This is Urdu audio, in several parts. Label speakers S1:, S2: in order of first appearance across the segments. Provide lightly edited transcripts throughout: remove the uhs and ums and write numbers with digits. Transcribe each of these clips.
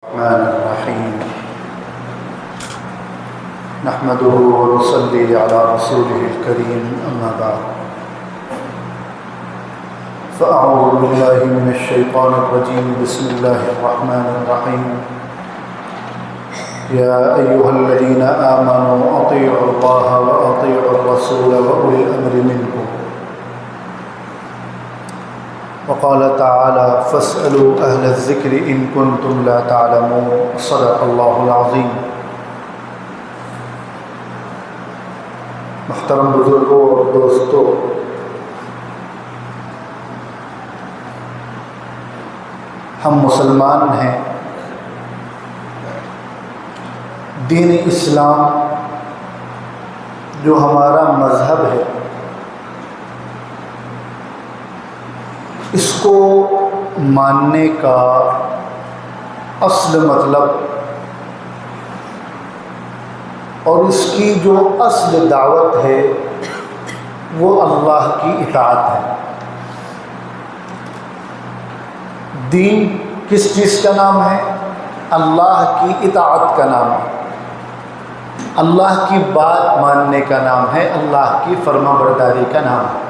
S1: الرحمن الرحيم نحمده ونصلي على رسوله الكريم أما بعد فأعوذ بالله من الشيطان الرجيم بسم الله الرحمن الرحيم يا أيها الذين آمنوا أطيعوا الله وأطيعوا الرسول وأولي الأمر منكم وقال تعالى فاسألوا أهل الذكر إن كنتم لا تعلمون صدق الله العظيم۔ محترم بزرگوں اور دوستوں، ہم مسلمان ہیں۔ دین اسلام جو ہمارا مذہب ہے، اس کو ماننے کا اصل مطلب اور اس کی جو اصل دعوت ہے وہ اللہ کی اطاعت ہے۔ دین کس چیز کا نام ہے؟ اللہ کی اطاعت کا نام ہے، اللہ کی بات ماننے کا نام ہے، اللہ کی فرما برداری کا نام ہے۔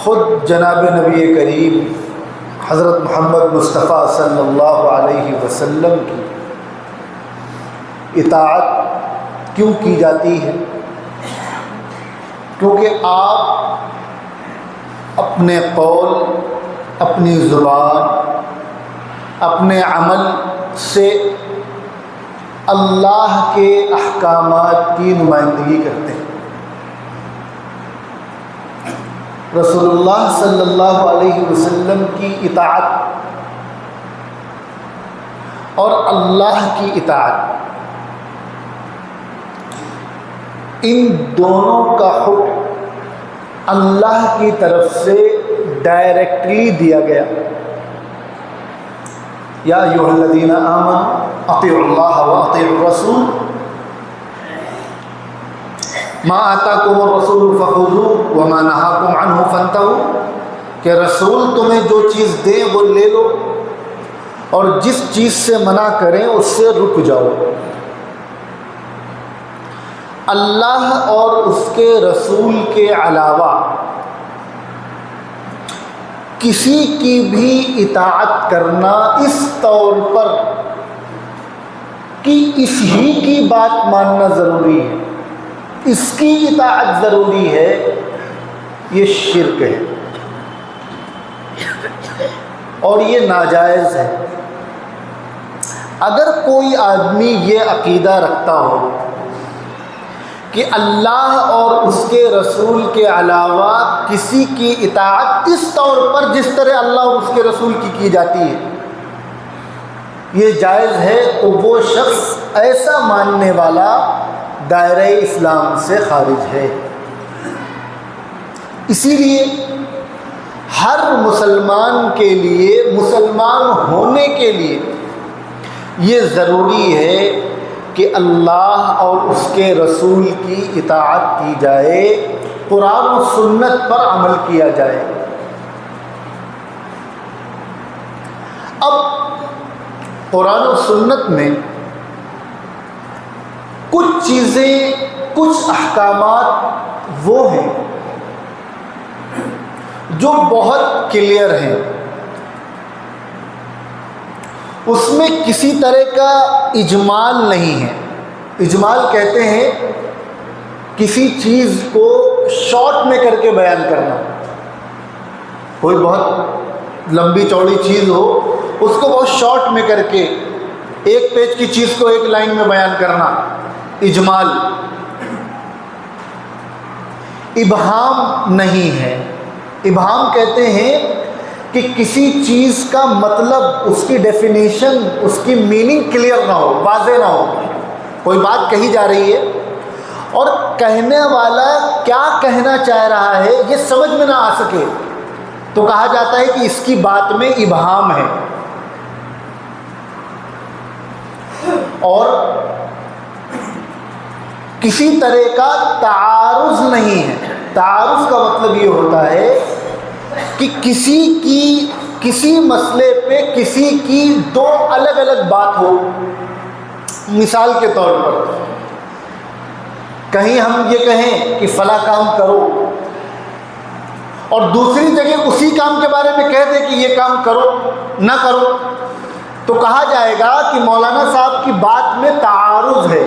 S1: خود جناب نبی کریم حضرت محمد مصطفیٰ صلی اللہ علیہ وسلم کی اطاعت کیوں کی جاتی ہے؟ کیونکہ آپ اپنے قول، اپنی زبان، اپنے عمل سے اللہ کے احکامات کی نمائندگی کرتے ہیں۔ رسول اللہ صلی اللہ علیہ وسلم کی اطاعت اور اللہ کی اطاعت، ان دونوں کا حکم اللہ کی طرف سے ڈائریکٹلی دیا گیا۔ یا ایھا الذین آمنوا اطیعوا اللہ واطیعوا الرسول ما آتاکم الرسول فخذوہ وما نہاکم عنہ فانتہوا، کہ رسول تمہیں جو چیز دیں وہ لے لو اور جس چیز سے منع کریں اس سے رک جاؤ۔ اللہ اور اس کے رسول کے علاوہ کسی کی بھی اطاعت کرنا اس طور پر کہ اس ہی کی بات ماننا ضروری ہے، اس کی اطاعت ضروری ہے، یہ شرک ہے اور یہ ناجائز ہے۔ اگر کوئی آدمی یہ عقیدہ رکھتا ہو کہ اللہ اور اس کے رسول کے علاوہ کسی کی اطاعت اس طور پر جس طرح اللہ اور اس کے رسول کی جاتی ہے یہ جائز ہے، تو وہ شخص ایسا ماننے والا دائرہ اسلام سے خارج ہے۔ اسی لیے ہر مسلمان کے لیے، مسلمان ہونے کے لیے یہ ضروری ہے کہ اللہ اور اس کے رسول کی اطاعت کی جائے، قرآن و سنت پر عمل کیا جائے۔ اب قرآن و سنت میں کچھ چیزیں، کچھ احکامات وہ ہیں جو بہت کلیئر ہیں، اس میں کسی طرح کا اجمال نہیں ہے۔ اجمال کہتے ہیں کسی چیز کو شارٹ میں کر کے بیان کرنا۔ کوئی بہت لمبی چوڑی چیز ہو، اس کو بہت شارٹ میں کر کے ایک پیج کی چیز کو ایک لائن میں بیان کرنا، اجمال۔ ابہام نہیں ہے۔ ابہام کہتے ہیں کہ کسی چیز کا مطلب، اس کی ڈیفینیشن، اس کی میننگ کلیئر نہ ہو، واضح نہ ہو۔ کوئی بات کہی جا رہی ہے اور کہنے والا کیا کہنا چاہ رہا ہے یہ سمجھ میں نہ آ سکے تو کہا جاتا ہے کہ اس کی بات میں ابہام ہے۔ اور کسی طرح کا تعارض نہیں ہے۔ تعارض کا مطلب یہ ہوتا ہے کہ کسی کی کسی مسئلے پہ کسی کی دو الگ الگ بات ہو، مثال کے طور پر کہیں ہم یہ کہیں کہ فلاں کام کرو اور دوسری جگہ اسی کام کے بارے میں کہہ دیں کہ یہ کام کرو نہ کرو، تو کہا جائے گا کہ مولانا صاحب کی بات میں تعارض ہے،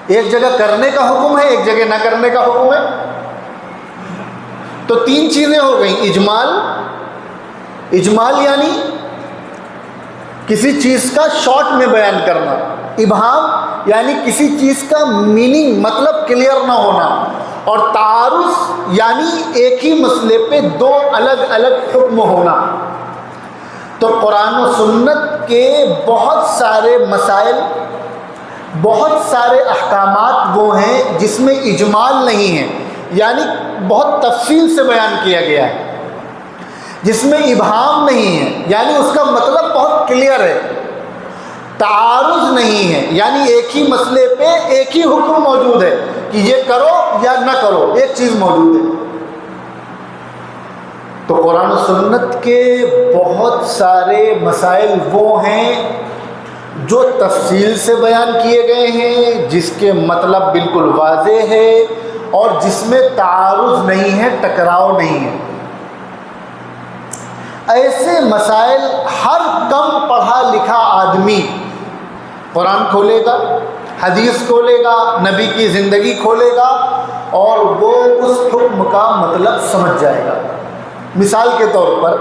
S1: ایک جگہ کرنے کا حکم ہے، ایک جگہ نہ کرنے کا حکم ہے۔ تو تین چیزیں ہو گئیں، اجمال یعنی کسی چیز کا شارٹ میں بیان کرنا، ابہام یعنی کسی چیز کا میننگ مطلب کلیئر نہ ہونا، اور تعارض یعنی ایک ہی مسئلے پہ دو الگ الگ حکم ہونا۔ تو قرآن و سنت کے بہت سارے مسائل، بہت سارے احکامات وہ ہیں جس میں اجمال نہیں ہے، یعنی بہت تفصیل سے بیان کیا گیا ہے، جس میں ابہام نہیں ہے یعنی اس کا مطلب بہت کلیئر ہے، تعارض نہیں ہے یعنی ایک ہی مسئلے پہ ایک ہی حکم موجود ہے کہ یہ کرو یا نہ کرو، ایک چیز موجود ہے۔ تو قرآن و سنت کے بہت سارے مسائل وہ ہیں جو تفصیل سے بیان کیے گئے ہیں، جس کے مطلب بالکل واضح ہے اور جس میں تعارض نہیں ہے، ٹکراؤ نہیں ہے۔ ایسے مسائل ہر کم پڑھا لکھا آدمی قرآن کھولے گا، حدیث کھولے گا، نبی کی زندگی کھولے گا اور وہ اس حکم کا مطلب سمجھ جائے گا۔ مثال کے طور پر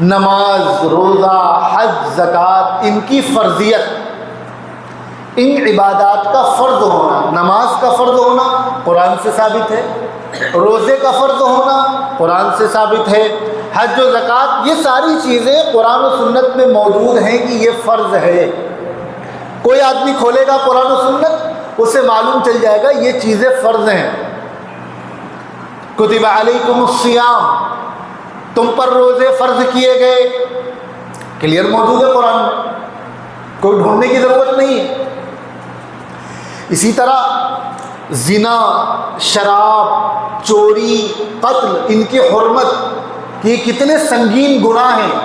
S1: نماز، روزہ، حج، زکوٰۃ، ان کی فرضیت، ان عبادات کا فرض ہونا، نماز کا فرض ہونا قرآن سے ثابت ہے، روزے کا فرض ہونا قرآن سے ثابت ہے، حج و زکوٰۃ، یہ ساری چیزیں قرآن و سنت میں موجود ہیں کہ یہ فرض ہے۔ کوئی آدمی کھولے گا قرآن و سنت، اسے معلوم چل جائے گا یہ چیزیں فرض ہیں۔ کتب علیکم الصیام، تم پر روزے فرض کیے گئے، کلیئر موجود ہے قرآن میں، کوئی ڈھونڈنے کی ضرورت نہیں ہے۔ اسی طرح زنا، شراب، چوری، قتل، ان کی حرمت، یہ کتنے سنگین گناہ ہیں،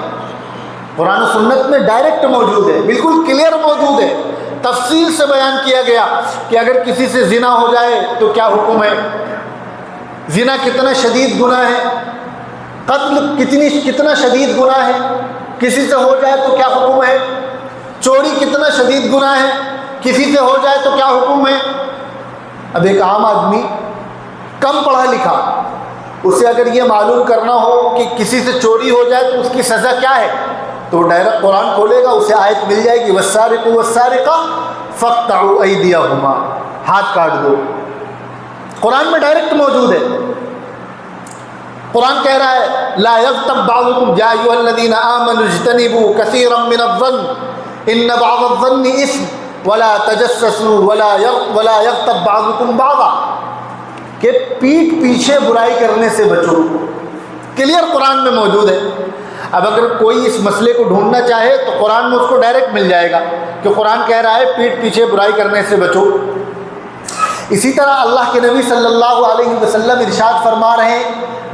S1: قرآن و سنت میں ڈائریکٹ موجود ہے، بالکل کلیئر موجود ہے، تفصیل سے بیان کیا گیا کہ اگر کسی سے زنا ہو جائے تو کیا حکم ہے، زنا کتنا شدید گناہ ہے، قتل کتنا شدید گناہ ہے، کسی سے ہو جائے تو کیا حکم ہے، چوری کتنا شدید گناہ ہے، کسی سے ہو جائے تو کیا حکم ہے۔ اب ایک عام آدمی کم پڑھا لکھا، اسے اگر یہ معلوم کرنا ہو کہ کسی سے چوری ہو جائے تو اس کی سزا کیا ہے، تو وہ ڈائریکٹ قرآن کھولے گا، اسے آیت مل جائے گی والسارق والسارقہ فاقطعوا ایدیہما، ہاتھ کاٹ دو، قرآن میں ڈائریکٹ موجود ہے۔ قرآن کہہ رہا ہے لا یغتب بعضکم یا ایھا الذین آمنوا اجتنبوا کثیرا من الظن ان بعض الظن اثم ولا تجسسوا ولا یغتب بعضکم بعضا، کہ پیٹھ پیچھے برائی کرنے سے بچو، کلیئر قرآن میں موجود ہے۔ اب اگر کوئی اس مسئلے کو ڈھونڈنا چاہے تو قرآن میں اس کو ڈائریکٹ مل جائے گا کہ قرآن کہہ رہا ہے پیٹھ پیچھے برائی کرنے سے بچو۔ اسی طرح اللہ کے نبی صلی اللہ علیہ وسلم ارشاد فرما رہے ہیں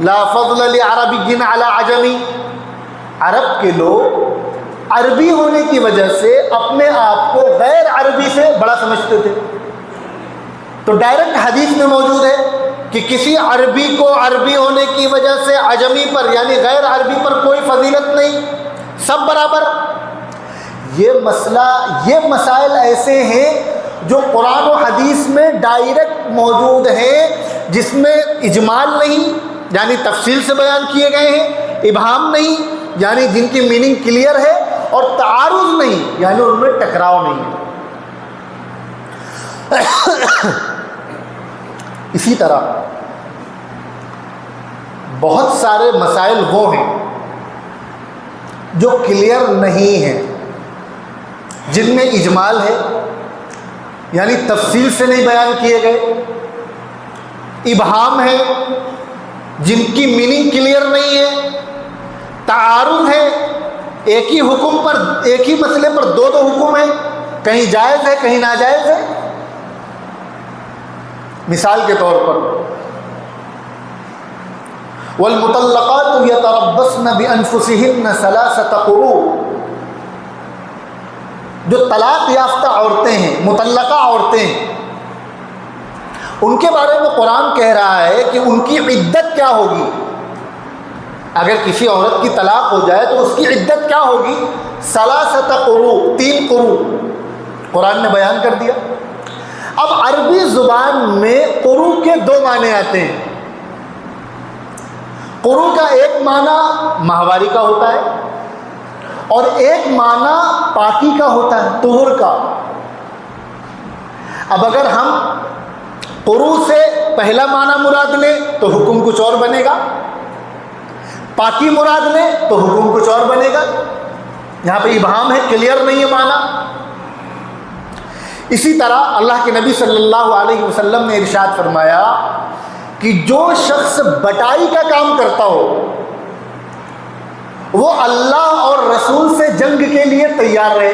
S1: لا فضل لعربی علی عجمی، عرب کے لوگ عربی ہونے کی وجہ سے اپنے آپ کو غیر عربی سے بڑا سمجھتے تھے، تو ڈائریکٹ حدیث میں موجود ہے کہ کسی عربی کو عربی ہونے کی وجہ سے عجمی پر یعنی غیر عربی پر کوئی فضیلت نہیں، سب برابر۔ یہ مسائل ایسے ہیں جو قرآن و حدیث میں ڈائریکٹ موجود ہیں، جس میں اجمال نہیں یعنی تفصیل سے بیان کیے گئے ہیں، ابہام نہیں یعنی جن کی میننگ کلیئر ہے، اور تعارض نہیں یعنی ان میں ٹکراؤ نہیں ہے۔ اسی طرح بہت سارے مسائل وہ ہیں جو کلیئر نہیں ہیں، جن میں اجمال ہے یعنی تفصیل سے نہیں بیان کیے گئے، ابہام ہے جن کی میننگ کلیئر نہیں ہے، تعارض ہے ایک ہی حکم پر ایک ہی مسئلے پر دو حکم ہیں، کہیں جائز ہے کہیں ناجائز ہے۔ مثال کے طور پر والمطلقات یتربصن بانفسہن ثلاثۃ قروء، جو طلاق یافتہ عورتیں ہیں، مطلقہ عورتیں ہیں، ان کے بارے میں قرآن کہہ رہا ہے کہ ان کی عدت کیا ہوگی۔ اگر کسی عورت کی طلاق ہو جائے تو اس کی عدت کیا ہوگی؟ ثلاثۃ قروء، 3 قروء قرآن نے بیان کر دیا۔ اب عربی زبان میں قروء کے 2 معنی آتے ہیں۔ قروء کا ایک معنی ماہواری کا ہوتا ہے اور ایک معنی پاکی کا ہوتا ہے، طہور کا۔ اب اگر ہم قروء سے پہلا معنی مراد لیں تو حکم کچھ اور بنے گا، پاکی مراد لیں تو حکم کچھ اور بنے گا۔ یہاں پہ ابہام ہے، کلیئر نہیں ہے معنی۔ اسی طرح اللہ کے نبی صلی اللہ علیہ وسلم نے ارشاد فرمایا کہ جو شخص بٹائی کا کام کرتا ہو وہ اللہ اور رسول سے جنگ کے لیے تیار رہے۔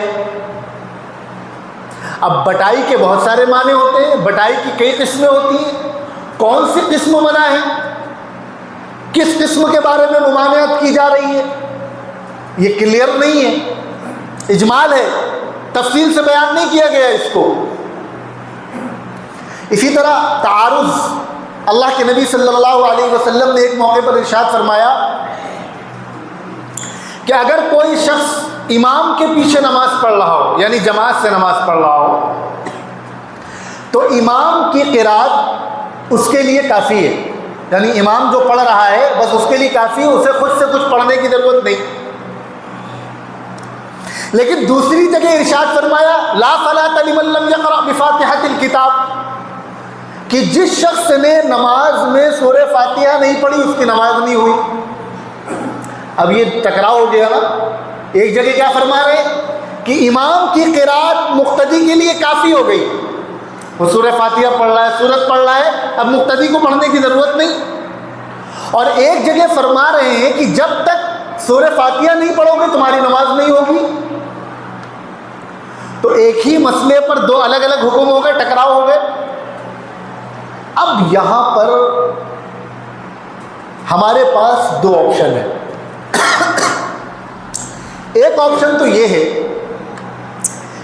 S1: اب بٹائی کے بہت سارے معنی ہوتے ہیں، بٹائی کی کئی قسمیں ہوتی ہیں۔ کون سی قسم منع ہے، کس قسم کے بارے میں ممانعت کی جا رہی ہے، یہ کلیئر نہیں ہے، اجمال ہے، تفصیل سے بیان نہیں کیا گیا اس کو۔ اسی طرح تعارض، اللہ کے نبی صلی اللہ علیہ وسلم نے ایک موقع پر ارشاد فرمایا کہ اگر کوئی شخص امام کے پیچھے نماز پڑھ رہا ہو، یعنی جماعت سے نماز پڑھ رہا ہو، تو امام کی قرات اس کے لیے کافی ہے، یعنی امام جو پڑھ رہا ہے بس اس کے لیے کافی ہے، اسے خود سے کچھ پڑھنے کی ضرورت نہیں۔ لیکن دوسری جگہ ارشاد فرمایا لا صلاۃ لمن لم یقرأ بفاتحۃ الکتاب، کہ جس شخص نے نماز میں سورہ فاتحہ نہیں پڑھی اس کی نماز نہیں ہوئی۔ اب یہ ٹکراؤ ہو گیا نا، ایک جگہ کیا فرما رہے کہ امام کی قرات مقتدی کے لیے کافی ہو گئی، وہ سورہ فاتحہ پڑھ رہا ہے، سورت پڑھ رہا ہے، اب مقتدی کو پڑھنے کی ضرورت نہیں۔ اور ایک جگہ فرما رہے ہیں کہ جب تک سورہ فاتحہ نہیں پڑھو گے تمہاری نماز نہیں ہوگی۔ تو ایک ہی مسئلے پر 2 الگ الگ حکم ہو گئے، ٹکراؤ ہو گئے۔ اب یہاں پر ہمارے پاس 2 آپشن ہیں۔ ایک آپشن تو یہ ہے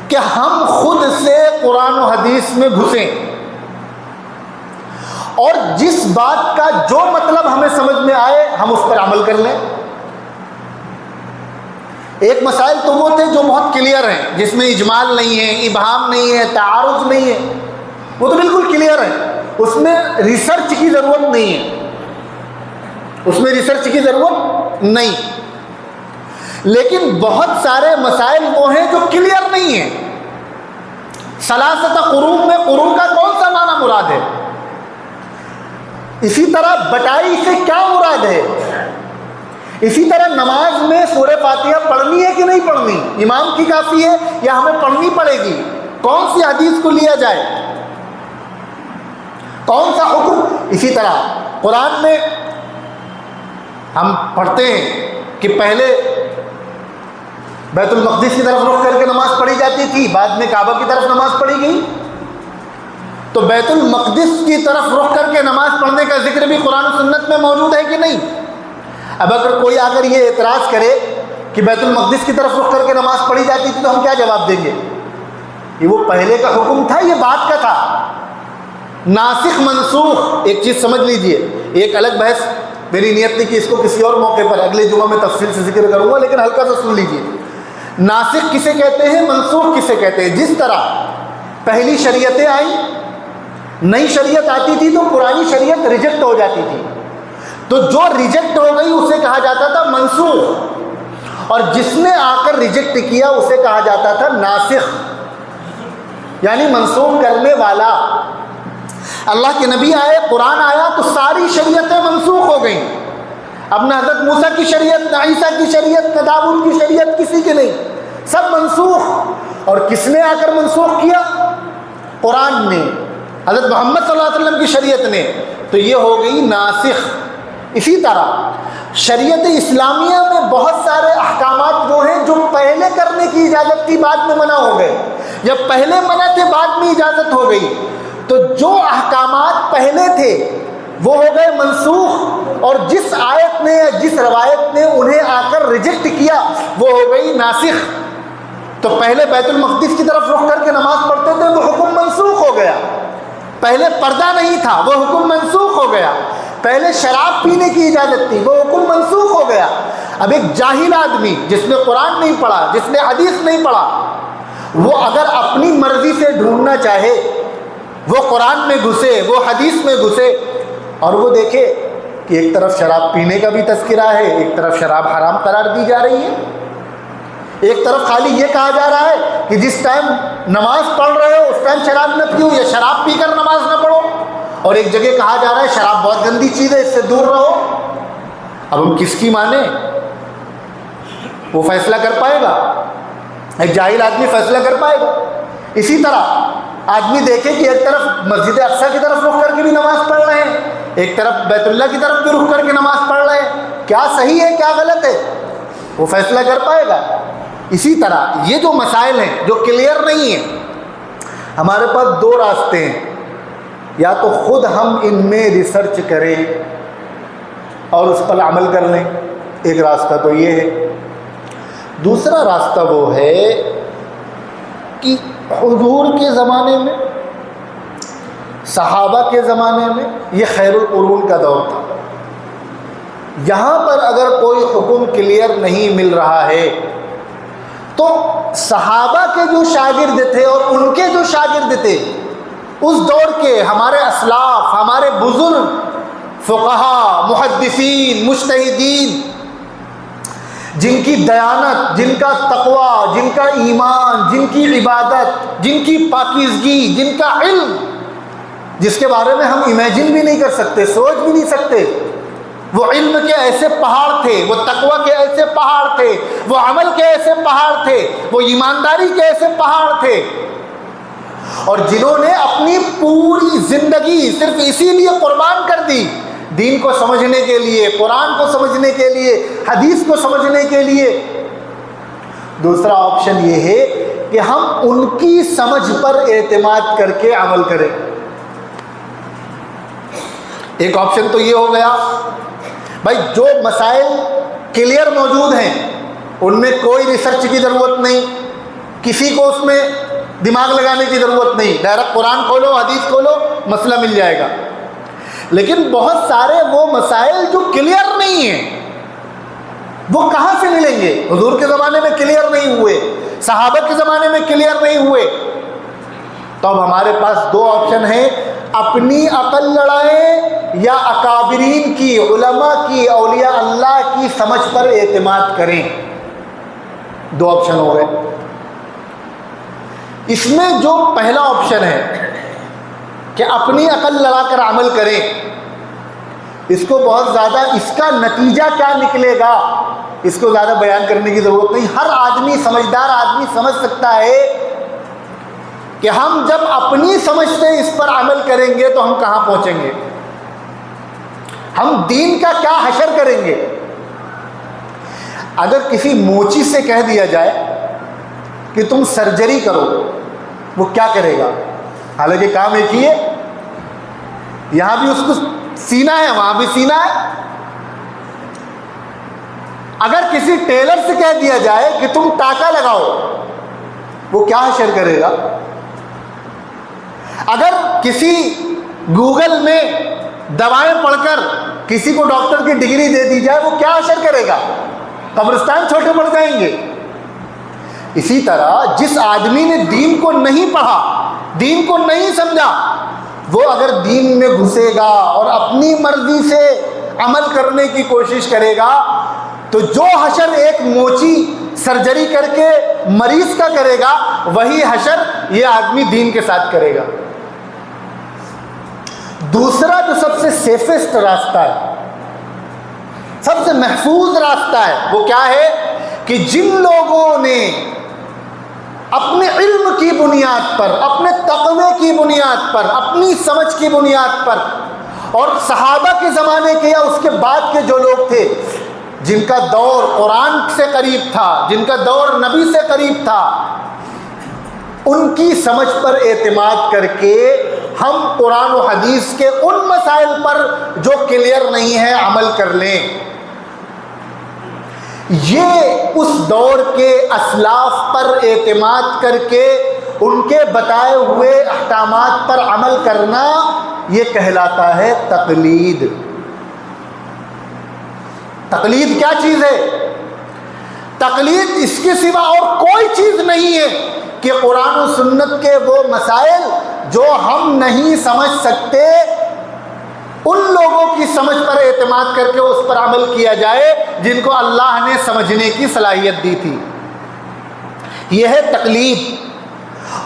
S1: کہ ہم خود سے قرآن و حدیث میں گھسیں اور جس بات کا جو مطلب ہمیں سمجھ میں آئے ہم اس پر عمل کر لیں۔ ایک مسائل تو وہ تھے جو بہت کلیئر ہیں، جس میں اجمال نہیں ہے، ابہام نہیں ہے، تعارض نہیں ہے، وہ تو بالکل کلیئر ہے، اس میں ریسرچ کی ضرورت نہیں ہے، اس میں ریسرچ کی ضرورت نہیں۔ لیکن بہت سارے مسائل وہ ہیں جو کلیئر نہیں ہیں۔ ثلاثۃ قروء میں قروء کا کون سا معنی مراد ہے؟ اسی طرح بٹائی سے کیا مراد ہے؟ اسی طرح نماز میں سورہ فاتحہ پڑھنی ہے کہ نہیں پڑھنی، امام کی کافی ہے یا ہمیں پڑھنی پڑے گی، کون سی حدیث کو لیا جائے، کون سا حکم۔ اسی طرح قرآن میں ہم پڑھتے ہیں کہ پہلے بیت المقدس کی طرف رخ کر کے نماز پڑھی جاتی تھی، بعد میں کعبہ کی طرف نماز پڑھی گئی۔ تو بیت المقدس کی طرف رخ کر کے نماز پڑھنے کا ذکر بھی قرآن و سنت میں موجود ہے کہ نہیں؟ اب اگر کوئی آگر یہ اعتراض کرے کہ بیت المقدس کی طرف رخ کر کے نماز پڑھی جاتی تھی تو ہم کیا جواب دیں گے؟ یہ وہ پہلے کا حکم تھا، یہ بعد کا تھا۔ ناسخ منسوخ ایک چیز سمجھ لیجئے، ایک الگ بحث، میری نیت تھی کہ اس کو کسی اور موقع پر اگلے جمعہ میں تفصیل سے ذکر کروں گا، لیکن ہلکا سا سن لیجئے۔ ناسخ کسے کہتے ہیں، منسوخ کسے کہتے ہیں؟ جس طرح پہلی شریعتیں آئیں، نئی شریعت آتی تھی تو پرانی شریعت ریجیکٹ ہو جاتی تھی، تو جو ریجیکٹ ہو گئی اسے کہا جاتا تھا منسوخ، اور جس نے آ کر ریجیکٹ کیا اسے کہا جاتا تھا ناسخ، یعنی منسوخ کرنے والا۔ اللہ کے نبی آئے، قرآن آیا تو ساری شریعتیں منسوخ ہو گئیں۔ اب نہ حضرت موسیٰ کی شریعت، نہ عیسیٰ کی شریعت، نہ داؤد کی شریعت، کسی کی نہیں، سب منسوخ۔ اور کس نے آ کر منسوخ کیا؟ قرآن نے، حضرت محمد صلی اللہ علیہ وسلم کی شریعت نے، تو یہ ہو گئی ناسخ۔ اسی طرح شریعت اسلامیہ میں بہت سارے احکامات وہ ہیں جو پہلے کرنے کی اجازت تھی، بعد میں منع ہو گئے، یا پہلے منع تھے بعد میں اجازت ہو گئی۔ تو جو احکامات پہلے تھے وہ ہو گئے منسوخ، اور جس آیت نے یا جس روایت نے انہیں آ کر ریجیکٹ کیا وہ ہو گئی ناسخ۔ تو پہلے بیت المقدس کی طرف رخ کر کے نماز پڑھتے تھے وہ حکم منسوخ ہو گیا، پہلے پردہ نہیں تھا وہ حکم منسوخ ہو گیا، پہلے شراب پینے کی اجازت تھی وہ حکم منسوخ ہو گیا۔ اب ایک جاہل آدمی جس نے قرآن نہیں پڑھا، جس نے حدیث نہیں پڑھا، وہ اگر اپنی مرضی سے ڈھونڈنا چاہے، وہ قرآن میں گھسے، وہ حدیث میں گھسے، اور وہ دیکھے کہ ایک طرف شراب پینے کا بھی تذکرہ ہے، ایک طرف شراب حرام قرار دی جا رہی ہے، ایک طرف خالی یہ کہا جا رہا ہے کہ جس ٹائم نماز پڑھ رہے ہو اس ٹائم شراب نہ پیو یا شراب پی کر نماز نہ پڑھو، اور ایک جگہ کہا جا رہا ہے شراب بہت گندی چیز ہے اس سے دور رہو۔ اب ہم کس کی مانیں؟ وہ فیصلہ کر پائے گا؟ ایک جاہل آدمی فیصلہ کر پائے گا؟ اسی طرح آدمی دیکھے کہ ایک طرف مسجد اقصیٰ کی طرف رخ کر کے بھی نماز پڑھ رہے ہیں، ایک طرف بیت اللہ کی طرف بھی رخ کر کے نماز پڑھ رہے ہیں، کیا صحیح ہے کیا غلط ہے؟ وہ فیصلہ کر پائے گا؟ اسی طرح یہ جو مسائل ہیں جو کلیئر نہیں ہیں، ہمارے پاس دو راستے ہیں، یا تو خود ہم ان میں ریسرچ کریں اور اس پر عمل کر لیں، ایک راستہ تو یہ ہے۔ دوسرا راستہ وہ ہے کہ حضور کے زمانے میں، صحابہ کے زمانے میں یہ خیر القرون کا دور تھا، یہاں پر اگر کوئی حکم کلیئر نہیں مل رہا ہے تو صحابہ کے جو شاگرد تھے اور ان کے جو شاگرد تھے اس دور کے ہمارے اسلاف، ہمارے بزرگ فقہا، محدثین، مجتہدین، جن کی دیانت، جن کا تقوی، جن کا ایمان، جن کی عبادت، جن کی پاکیزگی، جن کا علم، جس کے بارے میں ہم امیجن بھی نہیں کر سکتے، سوچ بھی نہیں سکتے، وہ علم کے ایسے پہاڑ تھے، وہ تقوی کے ایسے پہاڑ تھے، وہ عمل کے ایسے پہاڑ تھے، وہ ایمانداری کے ایسے پہاڑ تھے، اور جنہوں نے اپنی پوری زندگی صرف اسی لیے قربان کر دی، دین کو سمجھنے کے لیے، قرآن کو سمجھنے کے لیے، حدیث کو سمجھنے کے لیے۔ دوسرا آپشن یہ ہے کہ ہم ان کی سمجھ پر اعتماد کر کے عمل کریں۔ ایک آپشن تو یہ ہو گیا بھائی جو مسائل کلیئر موجود ہیں ان میں کوئی ریسرچ کی ضرورت نہیں، کسی کو اس میں دماغ لگانے کی ضرورت نہیں، ڈائریکٹ قرآن کھولو، حدیث کھولو، مسئلہ مل جائے گا۔ لیکن بہت سارے وہ مسائل جو کلیئر نہیں ہیں وہ کہاں سے ملیں گے؟ حضور کے زمانے میں کلیئر نہیں ہوئے، صحابہ کے زمانے میں کلیئر نہیں ہوئے، تو اب ہمارے پاس دو آپشن ہیں، اپنی عقل لڑائیں یا اکابرین کی، علماء کی، اولیاء اللہ کی سمجھ پر اعتماد کریں۔ دو آپشن ہو گئے۔ اس میں جو پہلا آپشن ہے کہ اپنی عقل لڑا کر عمل کریں، اس کو بہت زیادہ، اس کا نتیجہ کیا نکلے گا اس کو زیادہ بیان کرنے کی ضرورت نہیں، ہر آدمی، سمجھدار آدمی سمجھ سکتا ہے کہ ہم جب اپنی سمجھ سے اس پر عمل کریں گے تو ہم کہاں پہنچیں گے، ہم دین کا کیا حشر کریں گے۔ اگر کسی موچی سے کہہ دیا جائے کہ تم سرجری کرو، وہ کیا کرے گا؟ حالانکہ کام ایک ہی ہے، یہاں بھی اس کو سینا ہے، وہاں بھی سینا ہے۔ اگر کسی ٹیلر سے کہہ دیا جائے کہ تم ٹاکا لگاؤ، وہ کیا حشر کرے گا؟ اگر کسی گوگل میں دوائیں پڑھ کر کسی کو ڈاکٹر کی ڈگری دے دی جائے، وہ کیا حشر کرے گا؟ قبرستان چھوٹے پڑ جائیں گے۔ اسی طرح جس آدمی نے دین کو نہیں پڑھا، دین کو نہیں سمجھا، وہ اگر دین میں گھسے گا اور اپنی مرضی سے عمل کرنے کی کوشش کرے گا تو جو حشر ایک موچی سرجری کر کے مریض کا کرے گا، وہی حشر یہ آدمی دین کے ساتھ کرے گا۔ دوسرا جو سب سے سیفسٹ راستہ ہے، سب سے محفوظ راستہ ہے، وہ کیا ہے کہ جن لوگوں نے اپنے علم کی بنیاد پر، اپنے تقوی کی بنیاد پر، اپنی سمجھ کی بنیاد پر، اور صحابہ کے زمانے کے یا اس کے بعد کے جو لوگ تھے جن کا دور قرآن سے قریب تھا، جن کا دور نبی سے قریب تھا، ان کی سمجھ پر اعتماد کر کے ہم قرآن و حدیث کے ان مسائل پر جو کلیئر نہیں ہے عمل کر لیں۔ یہ اس دور کے اسلاف پر اعتماد کر کے ان کے بتائے ہوئے احکامات پر عمل کرنا، یہ کہلاتا ہے تقلید۔ تقلید کیا چیز ہے؟ تقلید اس کے سوا اور کوئی چیز نہیں ہے کہ قرآن و سنت کے وہ مسائل جو ہم نہیں سمجھ سکتے، ان لوگوں کی سمجھ پر اعتماد کر کے اس پر عمل کیا جائے جن کو اللہ نے سمجھنے کی صلاحیت دی تھی۔ یہ ہے تقلید۔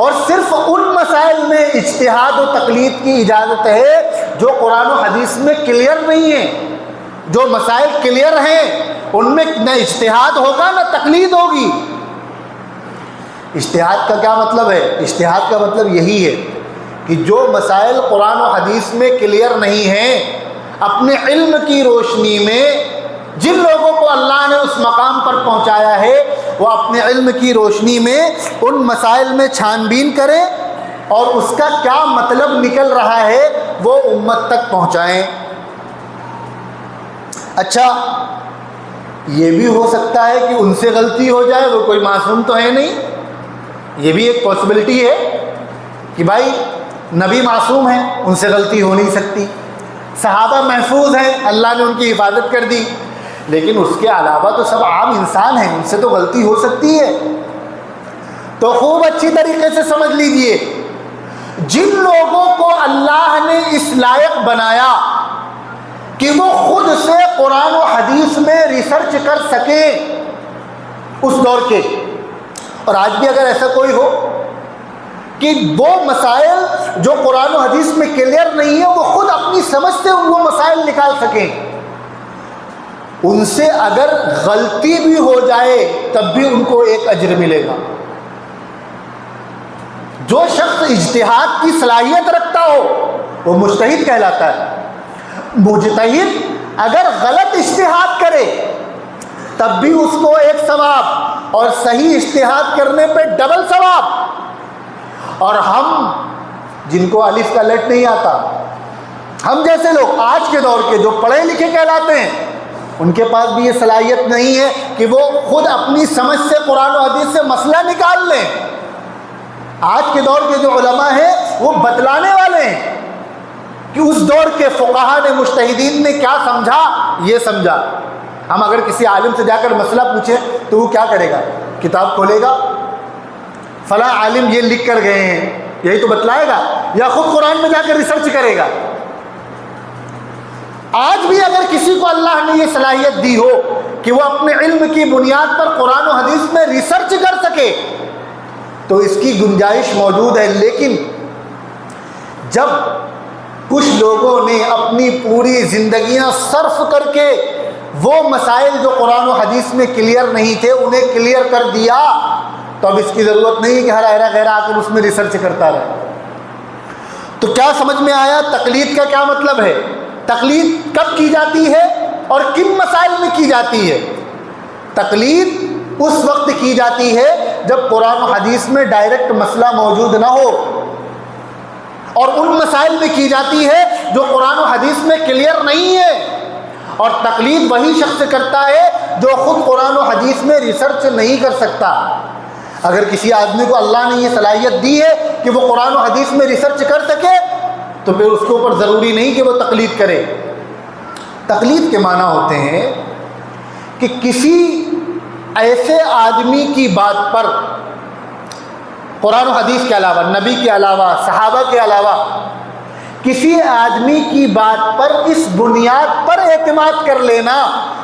S1: اور صرف ان مسائل میں اجتہاد و تقلید کی اجازت ہے جو قرآن و حدیث میں کلیئر نہیں ہیں۔ جو مسائل کلیئر ہیں ان میں نہ اجتہاد ہوگا نہ تقلید ہوگی۔ اجتہاد کا کیا مطلب ہے؟ اجتہاد کا مطلب یہی ہے کہ جو مسائل قرآن و حدیث میں کلیئر نہیں ہیں، اپنے علم کی روشنی میں جن لوگوں کو اللہ نے اس مقام پر پہنچایا ہے، وہ اپنے علم کی روشنی میں ان مسائل میں چھان بین کریں اور اس کا کیا مطلب نکل رہا ہے وہ امت تک پہنچائیں۔ اچھا، یہ بھی ہو سکتا ہے کہ ان سے غلطی ہو جائے، وہ کوئی معصوم تو ہے نہیں، یہ بھی ایک پاسبلٹی ہے کہ بھائی نبی معصوم ہیں، ان سے غلطی ہو نہیں سکتی، صحابہ محفوظ ہیں، اللہ نے ان کی حفاظت کر دی، لیکن اس کے علاوہ تو سب عام انسان ہیں، ان سے تو غلطی ہو سکتی ہے۔ تو خوب اچھی طریقے سے سمجھ لیجئے، جن لوگوں کو اللہ نے اس لائق بنایا کہ وہ خود سے قرآن و حدیث میں ریسرچ کر سکیں اس دور کے، اور آج بھی اگر ایسا کوئی ہو کہ وہ مسائل جو قرآن و حدیث میں کلیئر نہیں ہے وہ خود اپنی سمجھ سے وہ مسائل نکال سکیں، ان سے اگر غلطی بھی ہو جائے تب بھی ان کو ایک اجر ملے گا۔ جو شخص اجتہاد کی صلاحیت رکھتا ہو وہ مجتہد کہلاتا ہے۔ مجتہد اگر غلط اجتہاد کرے تب بھی اس کو ایک ثواب، اور صحیح اجتہاد کرنے پہ ڈبل ثواب۔ اور ہم جن کو الف کا لٹ نہیں آتا، ہم جیسے لوگ آج کے دور کے جو پڑھے لکھے کہلاتے ہیں، ان کے پاس بھی یہ صلاحیت نہیں ہے کہ وہ خود اپنی سمجھ سے قرآن و حدیث سے مسئلہ نکال لیں۔ آج کے دور کے جو علماء ہیں وہ بتلانے والے ہیں کہ اس دور کے فقہا نے، مجتہدین نے کیا سمجھا، یہ سمجھا۔ ہم اگر کسی عالم سے جا کر مسئلہ پوچھیں تو وہ کیا کرے گا؟ کتاب کھولے گا، فلاں عالم یہ لکھ کر گئے ہیں، یہی تو بتلائے گا، یا خود قرآن میں جا کر ریسرچ کرے گا۔ آج بھی اگر کسی کو اللہ نے یہ صلاحیت دی ہو کہ وہ اپنے علم کی بنیاد پر قرآن و حدیث میں ریسرچ کر سکے تو اس کی گنجائش موجود ہے، لیکن جب کچھ لوگوں نے اپنی پوری زندگیاں صرف کر کے وہ مسائل جو قرآن و حدیث میں کلیئر نہیں تھے انہیں کلیئر کر دیا، تو اب اس کی ضرورت نہیں کہ ہر ایرا غیرہ آ کر اس میں ریسرچ کرتا رہے۔ تو کیا سمجھ میں آیا تقلید کا کیا مطلب ہے؟ تقلید کب کی جاتی ہے اور کن مسائل میں کی جاتی ہے؟ تقلید اس وقت کی جاتی ہے جب قرآن و حدیث میں ڈائریکٹ مسئلہ موجود نہ ہو، اور ان مسائل میں کی جاتی ہے جو قرآن و حدیث میں کلیئر نہیں ہے۔ اور تقلید وہی شخص کرتا ہے جو خود قرآن و حدیث میں ریسرچ نہیں کر سکتا۔ اگر کسی آدمی کو اللہ نے یہ صلاحیت دی ہے کہ وہ قرآن و حدیث میں ریسرچ کر سکے تو پھر اس کے اوپر ضروری نہیں کہ وہ تقلید کرے۔ تقلید کے معنی ہوتے ہیں کہ کسی ایسے آدمی کی بات پر قرآن و حدیث کے علاوہ، نبی کے علاوہ، صحابہ کے علاوہ کسی آدمی کی بات پر اس بنیاد پر اعتماد کر لینا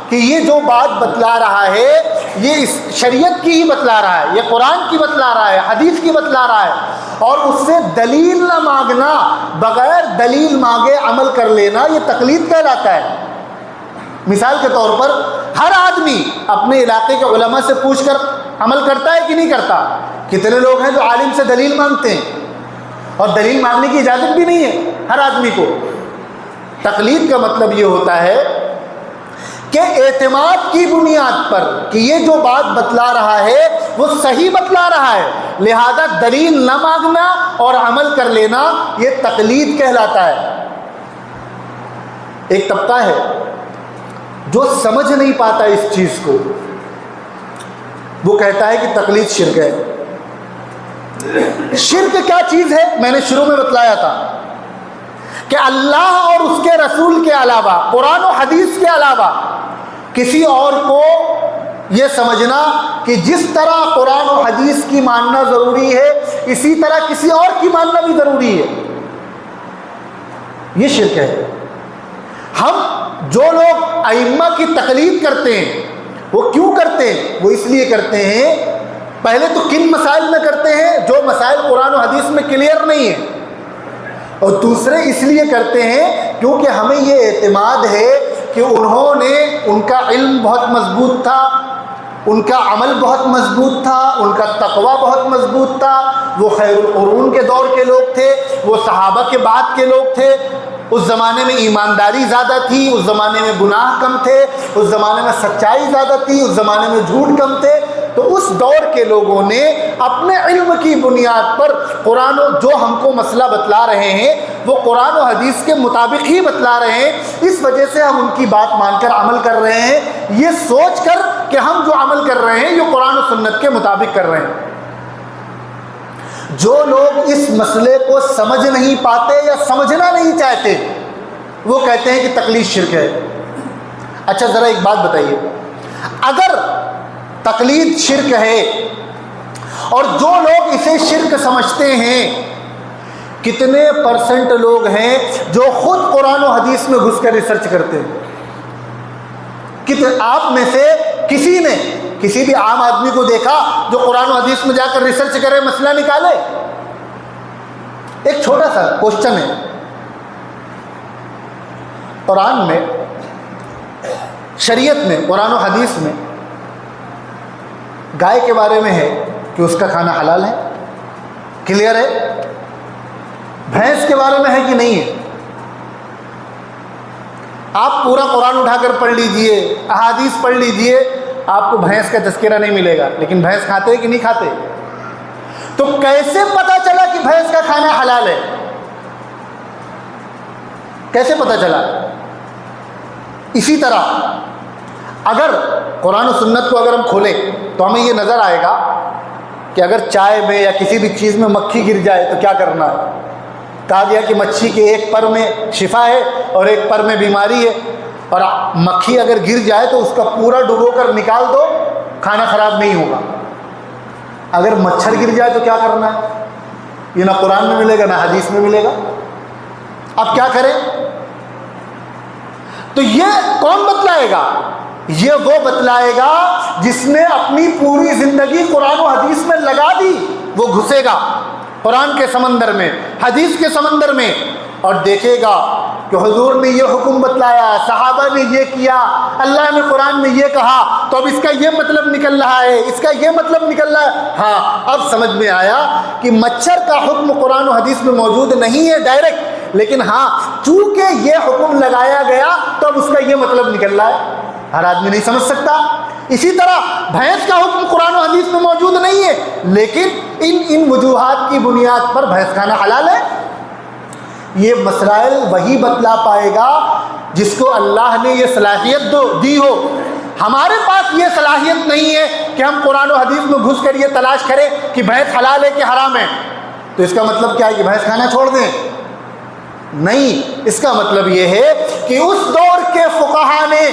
S1: کہ یہ جو بات بتلا رہا ہے یہ اس شریعت کی ہی بتلا رہا ہے، یہ قرآن کی بتلا رہا ہے، حدیث کی بتلا رہا ہے، اور اس سے دلیل نہ مانگنا، بغیر دلیل مانگے عمل کر لینا، یہ تقلید کہلاتا ہے۔ مثال کے طور پر ہر آدمی اپنے علاقے کے علماء سے پوچھ کر عمل کرتا ہے کہ نہیں کرتا؟ کتنے لوگ ہیں جو عالم سے دلیل مانگتے ہیں، اور دلیل مانگنے کی اجازت بھی نہیں ہے ہر آدمی کو۔ تقلید کا مطلب یہ ہوتا ہے کہ اعتماد کی بنیاد پر کہ یہ جو بات بتلا رہا ہے وہ صحیح بتلا رہا ہے، لہذا دلیل نہ مانگنا اور عمل کر لینا یہ تقلید کہلاتا ہے۔ ایک طبقہ ہے جو سمجھ نہیں پاتا اس چیز کو، وہ کہتا ہے کہ تقلید شرک ہے۔ شرک کیا چیز ہے؟ میں نے شروع میں بتلایا تھا کہ اللہ اور اس کے رسول کے علاوہ، قرآن و حدیث کے علاوہ کسی اور کو یہ سمجھنا کہ جس طرح قرآن و حدیث کی ماننا ضروری ہے اسی طرح کسی اور کی ماننا بھی ضروری ہے، یہ شرک ہے۔ ہم جو لوگ ائمہ کی تقلید کرتے ہیں وہ کیوں کرتے ہیں؟ وہ اس لیے کرتے ہیں، پہلے تو کن مسائل میں کرتے ہیں؟ جو مسائل قرآن و حدیث میں کلیئر نہیں ہیں، اور دوسرے اس لیے کرتے ہیں کیونکہ ہمیں یہ اعتماد ہے کہ انہوں نے، ان کا علم بہت مضبوط تھا، ان کا عمل بہت مضبوط تھا، ان کا تقوی بہت مضبوط تھا، وہ خیر القرون کے دور کے لوگ تھے، وہ صحابہ کے بعد کے لوگ تھے، اس زمانے میں ایمانداری زیادہ تھی، اس زمانے میں گناہ کم تھے، اس زمانے میں سچائی زیادہ تھی، اس زمانے میں جھوٹ کم تھے۔ تو اس دور کے لوگوں نے اپنے علم کی بنیاد پر قرآن و جو ہم کو مسئلہ بتلا رہے ہیں وہ قرآن و حدیث کے مطابق ہی بتلا رہے ہیں، اس وجہ سے ہم ان کی بات مان کر عمل کر رہے ہیں، یہ سوچ کر کہ ہم جو عمل کر رہے ہیں یہ قرآن و سنت کے مطابق کر رہے ہیں۔ جو لوگ اس مسئلے کو سمجھ نہیں پاتے یا سمجھنا نہیں چاہتے وہ کہتے ہیں کہ تقلید شرک ہے۔ اچھا ذرا ایک بات بتائیے، اگر تقلید شرک ہے اور جو لوگ اسے شرک سمجھتے ہیں، کتنے پرسنٹ لوگ ہیں جو خود قرآن و حدیث میں گھس کر ریسرچ کرتے ہیں؟ آپ میں سے کسی نے کسی بھی عام آدمی کو دیکھا جو قرآن و حدیث میں جا کر ریسرچ کرے، مسئلہ نکالے؟ ایک چھوٹا سا کوشچن ہے، قرآن میں، شریعت میں، قرآن و حدیث میں گائے کے بارے میں ہے کہ اس کا کھانا حلال ہے، کلیئر ہے۔ بھینس کے بارے میں ہے کہ نہیں ہے؟ آپ پورا قرآن اٹھا کر پڑھ لیجئے، احادیث پڑھ لیجئے، آپ کو بھینس کا تذکرہ نہیں ملے گا، لیکن بھینس کھاتے کہ نہیں کھاتے؟ تو کیسے پتا چلا کہ بھینس کا کھانا حلال ہے؟ کیسے پتا چلا؟ اسی طرح اگر قرآن و سنت کو اگر ہم کھولیں تو ہمیں یہ نظر آئے گا کہ اگر چائے میں یا کسی بھی چیز میں مکھی گر جائے تو کیا کرنا ہے۔ کہا گیا کہ مچھی کے ایک پر میں شفا ہے اور ایک پر میں بیماری ہے، اور مکھی اگر گر جائے تو اس کا پورا ڈبو کر نکال دو، کھانا خراب نہیں ہوگا۔ اگر مچھر گر جائے تو کیا کرنا ہے؟ یہ نہ قرآن میں ملے گا نہ حدیث میں ملے گا۔ اب کیا کریں؟ تو یہ کون بتلائے گا؟ یہ وہ بتلائے گا جس نے اپنی پوری زندگی قرآن و حدیث میں لگا دی۔ وہ گھسے گا قرآن کے سمندر میں، حدیث کے سمندر میں، اور دیکھے گا کہ حضور نے یہ حکم بتلایا، صحابہ نے یہ کیا، اللہ نے قرآن میں یہ کہا، تو اب اس کا یہ مطلب نکل رہا ہے، اس کا یہ مطلب نکل رہا ہے۔ ہاں اب سمجھ میں آیا کہ مچھر کا حکم قرآن و حدیث میں موجود نہیں ہے ڈائریکٹ، لیکن ہاں چونکہ یہ حکم لگایا گیا تو اب اس کا یہ مطلب نکل رہا ہے۔ ہر آدمی نہیں سمجھ سکتا۔ اسی طرح بھینس کا حکم قرآن و حدیث میں موجود نہیں ہے، لیکن ان وجوہات کی بنیاد پر بھینس کھانا حلال ہے۔ یہ مسائل وہی بتلا پائے گا جس کو اللہ نے یہ صلاحیت دی ہو۔ ہمارے پاس یہ صلاحیت نہیں ہے کہ ہم قرآن و حدیث میں گھس کر یہ تلاش کریں کہ بھینس حلال ہے کہ حرام ہے، تو اس کا مطلب کیا ہے کہ بھینس کھانا چھوڑ دیں؟ نہیں، اس کا مطلب یہ ہے کہ اس دور کے فقہا نے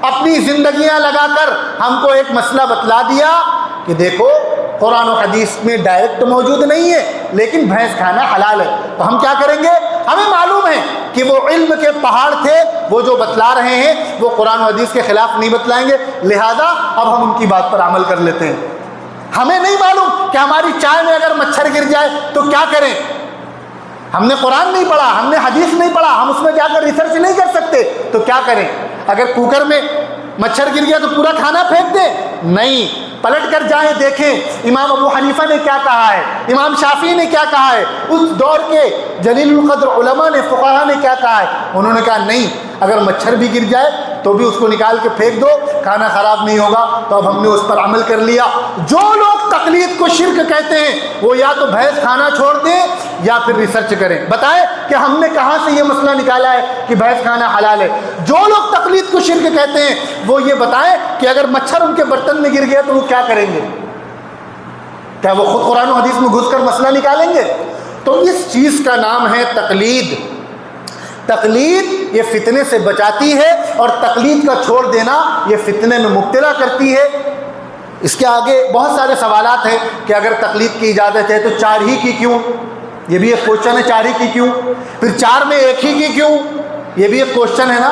S1: اپنی زندگیاں لگا کر ہم کو ایک مسئلہ بتلا دیا کہ دیکھو قرآن و حدیث میں ڈائریکٹ موجود نہیں ہے لیکن بھینس کھانا حلال ہے، تو ہم کیا کریں گے؟ ہمیں معلوم ہے کہ وہ علم کے پہاڑ تھے، وہ جو بتلا رہے ہیں وہ قرآن و حدیث کے خلاف نہیں بتلائیں گے، لہذا اب ہم ان کی بات پر عمل کر لیتے ہیں۔ ہمیں نہیں معلوم کہ ہماری چائے میں اگر مچھر گر جائے تو کیا کریں، ہم نے قرآن نہیں پڑھا، ہم نے حدیث نہیں پڑھا، ہم اس میں جا کر ریسرچ نہیں کر سکتے، تو کیا کریں؟ اگر کوکر میں مچھر گر گیا تو پورا کھانا پھینک دیں؟ نہیں، پلٹ کر جائیں، دیکھیں امام ابو حنیفہ نے کیا کہا ہے، امام شافعی نے کیا کہا ہے، اس دور کے جلیل القدر علماء نے، فقہا نے کیا کہا ہے۔ انہوں نے کہا نہیں، اگر مچھر بھی گر جائے تو بھی اس کو نکال کے پھینک دو، کھانا خراب نہیں ہوگا۔ تو اب ہم نے اس پر عمل کر لیا۔ جو لوگ تقلید کو شرک کہتے ہیں وہ یا تو بھینس کھانا چھوڑ دیں یا پھر ریسرچ کریں، بتائیں کہ ہم نے کہاں سے یہ مسئلہ نکالا ہے کہ بھینس کھانا حلال ہے۔ جو لوگ تقلید کو شرک کہتے ہیں وہ یہ بتائیں کہ اگر مچھر ان کے برتن میں گر گیا تو وہ کیا کریں گے؟ کیا وہ خود قرآن و حدیث میں گھس کر مسئلہ نکالیں گے؟ تو اس چیز کا نام ہے تقلید۔ تقلید یہ فتنے سے بچاتی ہے، اور تقلید کا چھوڑ دینا یہ فتنے میں مبتلا کرتی ہے۔ اس کے آگے بہت سارے سوالات ہیں کہ اگر تقلید کی اجازت ہے تو 4 ہی کی کیوں؟ یہ بھی ایک کوشچن ہے، 4 ہی کی کیوں؟ پھر 4 میں 1 ہی کی کیوں؟ یہ بھی ایک کوشچن ہے نا۔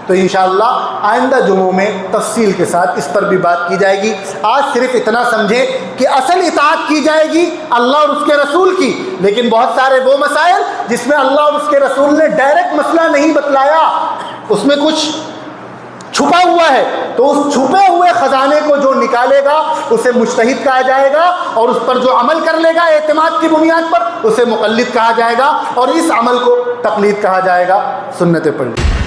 S1: تو انشاءاللہ آئندہ جمعوں میں تفصیل کے ساتھ اس پر بھی بات کی جائے گی۔ آج صرف اتنا سمجھیں کہ اصل اطاعت کی جائے گی اللہ اور اس کے رسول کی، لیکن بہت سارے وہ مسائل جس میں اللہ اور اس کے رسول نے ڈائریکٹ مسئلہ نہیں بتلایا، اس میں کچھ چھپا ہوا ہے، تو اس چھپے ہوئے خزانے کو جو نکالے گا اسے مجتہد کہا جائے گا، اور اس پر جو عمل کر لے گا اعتماد کی بنیاد پر اسے مقلد کہا جائے گا، اور اس عمل کو تقلید کہا جائے گا۔ سنتیں پڑھ لی۔